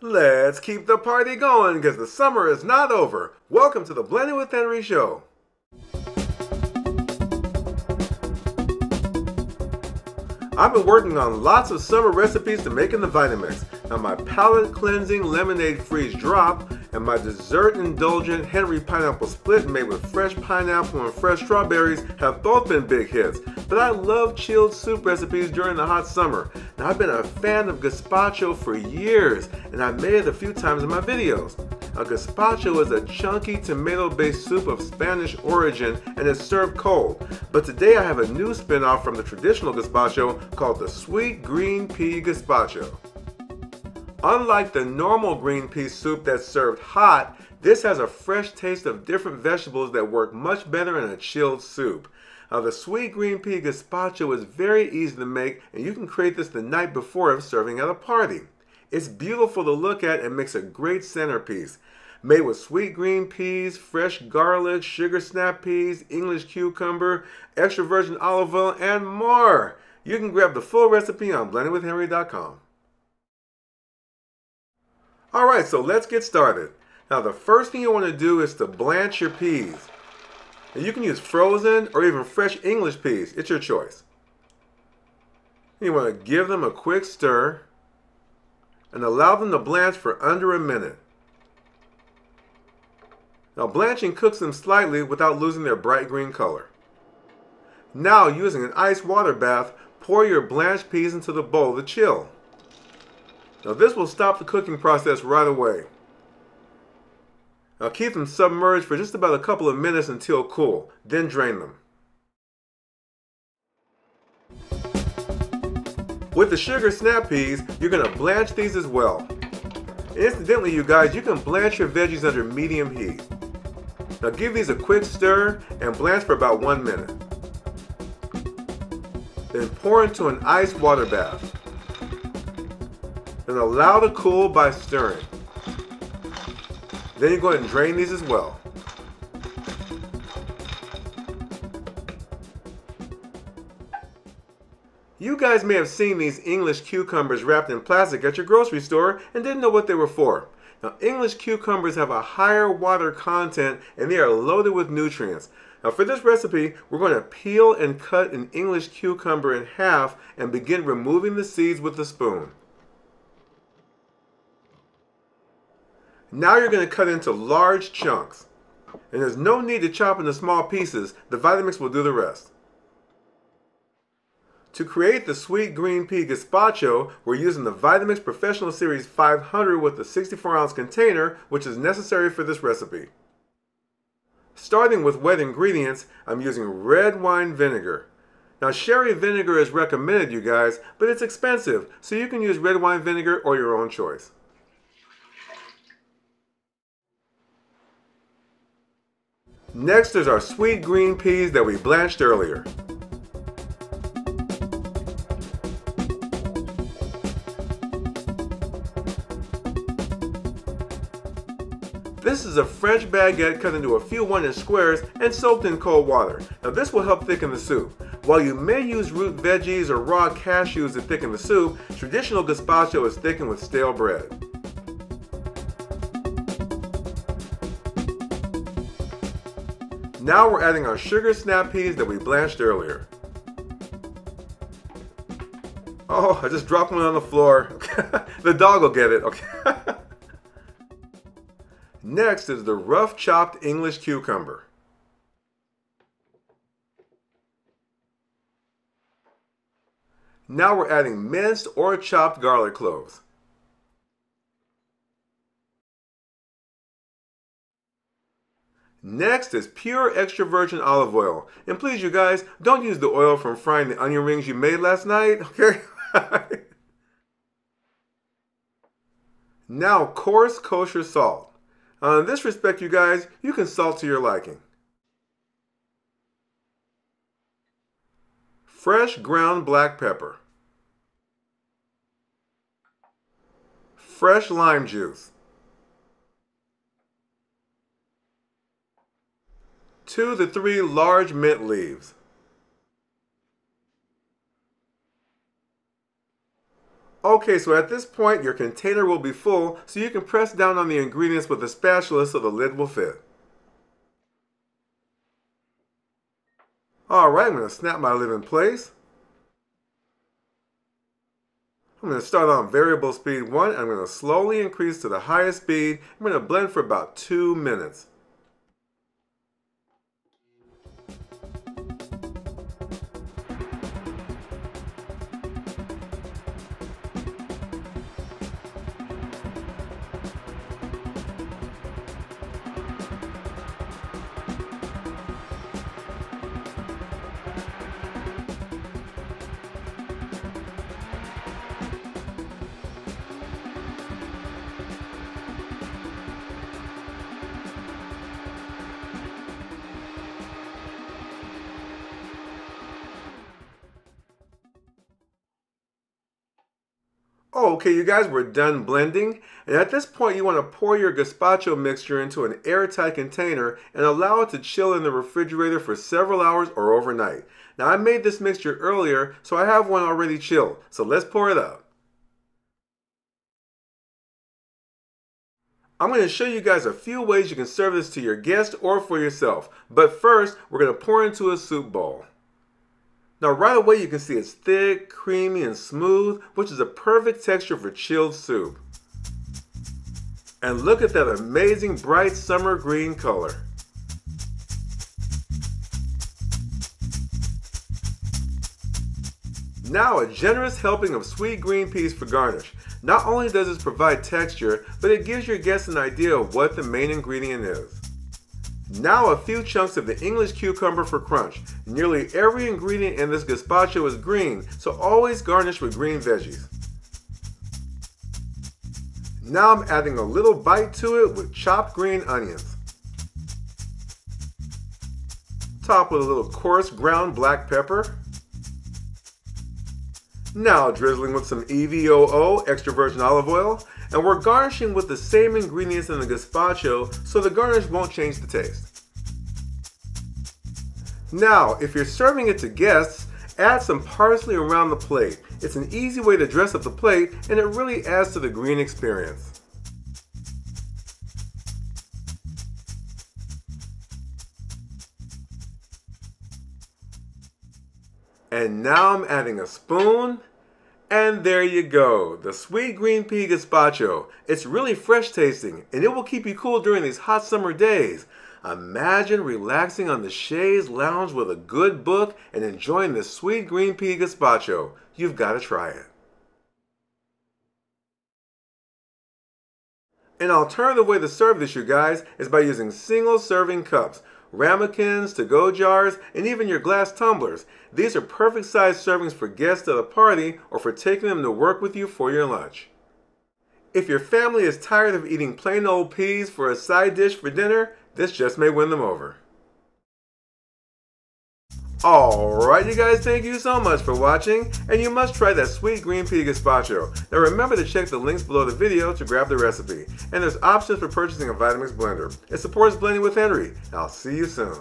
Let's keep the party going because the summer is not over. Welcome to the Blending with Henry show. I've been working on lots of summer recipes to make in the Vitamix. Now my palate cleansing lemonade freeze drop and my dessert indulgent Henry pineapple split made with fresh pineapple and fresh strawberries have both been big hits. But I love chilled soup recipes during the hot summer. Now I've been a fan of gazpacho for years and I've made it a few times in my videos. A gazpacho is a chunky tomato-based soup of Spanish origin and is served cold. But today I have a new spin-off from the traditional gazpacho called the Sweet Green Pea Gazpacho. Unlike the normal green pea soup that's served hot, this has a fresh taste of different vegetables that work much better in a chilled soup. Now the Sweet Green Pea Gazpacho is very easy to make and you can create this the night before if serving at a party. It's beautiful to look at and makes a great centerpiece. Made with sweet green peas, fresh garlic, sugar snap peas, English cucumber, extra virgin olive oil, and more. You can grab the full recipe on blendingwithhenry.com. Alright, so let's get started. Now the first thing you want to do is to blanch your peas. Now, you can use frozen or even fresh English peas. It's your choice. You want to give them a quick stir and allow them to blanch for under a minute. Now blanching cooks them slightly without losing their bright green color. Now using an ice water bath, pour your blanched peas into the bowl to chill. Now this will stop the cooking process right away. Now keep them submerged for just about a couple of minutes until cool, then drain them. With the sugar snap peas, you're going to blanch these as well. Incidentally, you guys, you can blanch your veggies under medium heat. Now give these a quick stir and blanch for about 1 minute. Then pour into an ice water bath. Then allow to cool by stirring. Then you go ahead and drain these as well. You guys may have seen these English cucumbers wrapped in plastic at your grocery store and didn't know what they were for. Now, English cucumbers have a higher water content and they are loaded with nutrients. Now for this recipe, we're going to peel and cut an English cucumber in half and begin removing the seeds with a spoon. Now you're going to cut into large chunks. And there's no need to chop into small pieces, the Vitamix will do the rest. To create the Sweet Green Pea Gazpacho, we're using the Vitamix Professional Series 500 with the 64-ounce container, which is necessary for this recipe. Starting with wet ingredients, I'm using red wine vinegar. Now sherry vinegar is recommended, you guys, but it's expensive, so you can use red wine vinegar or your own choice. Next is our sweet green peas that we blanched earlier. This is a French baguette cut into a few 1-inch squares and soaked in cold water. Now this will help thicken the soup. While you may use root veggies or raw cashews to thicken the soup, traditional gazpacho is thickened with stale bread. Now we're adding our sugar snap peas that we blanched earlier. Oh, I just dropped one on the floor. The dog will get it, okay? Next is the rough chopped English cucumber. Now we're adding minced or chopped garlic cloves. Next is pure extra virgin olive oil. And please you guys, don't use the oil from frying the onion rings you made last night, okay? Now coarse kosher salt. In this respect, you guys, you can salt to your liking. Fresh ground black pepper. Fresh lime juice. 2 to 3 large mint leaves. Okay, so at this point your container will be full, so you can press down on the ingredients with a spatula so the lid will fit. Alright, I'm going to snap my lid in place. I'm going to start on variable speed 1. I'm going to slowly increase to the highest speed. I'm going to blend for about 2 minutes. Oh, okay, you guys, we're done blending. And at this point, you want to pour your gazpacho mixture into an airtight container and allow it to chill in the refrigerator for several hours or overnight. Now, I made this mixture earlier, so I have one already chilled. So let's pour it up. I'm going to show you guys a few ways you can serve this to your guests or for yourself. But first, we're going to pour into a soup bowl. Now right away you can see it's thick, creamy, and smooth, which is a perfect texture for chilled soup. And look at that amazing bright summer green color. Now a generous helping of sweet green peas for garnish. Not only does this provide texture, but it gives your guests an idea of what the main ingredient is. Now a few chunks of the English cucumber for crunch. Nearly every ingredient in this gazpacho is green, so always garnish with green veggies. Now I'm adding a little bite to it with chopped green onions. Top with a little coarse ground black pepper. Now drizzling with some EVOO, extra virgin olive oil. And we're garnishing with the same ingredients in the gazpacho, so the garnish won't change the taste. Now, if you're serving it to guests, add some parsley around the plate. It's an easy way to dress up the plate, and it really adds to the green experience. And now I'm adding a spoon. And there you go, the sweet green pea gazpacho. It's really fresh tasting, and it will keep you cool during these hot summer days. Imagine relaxing on the chaise lounge with a good book and enjoying the sweet green pea gazpacho. You've got to try it. An alternative way to serve this, you guys, is by using single serving cups. Ramekins, to-go jars, and even your glass tumblers. These are perfect size servings for guests at a party or for taking them to work with you for your lunch. If your family is tired of eating plain old peas for a side dish for dinner, this just may win them over. Alright you guys, thank you so much for watching, and you must try that sweet green pea gazpacho. Now remember to check the links below the video to grab the recipe. And there's options for purchasing a Vitamix blender. It supports blending with Henry. I'll see you soon.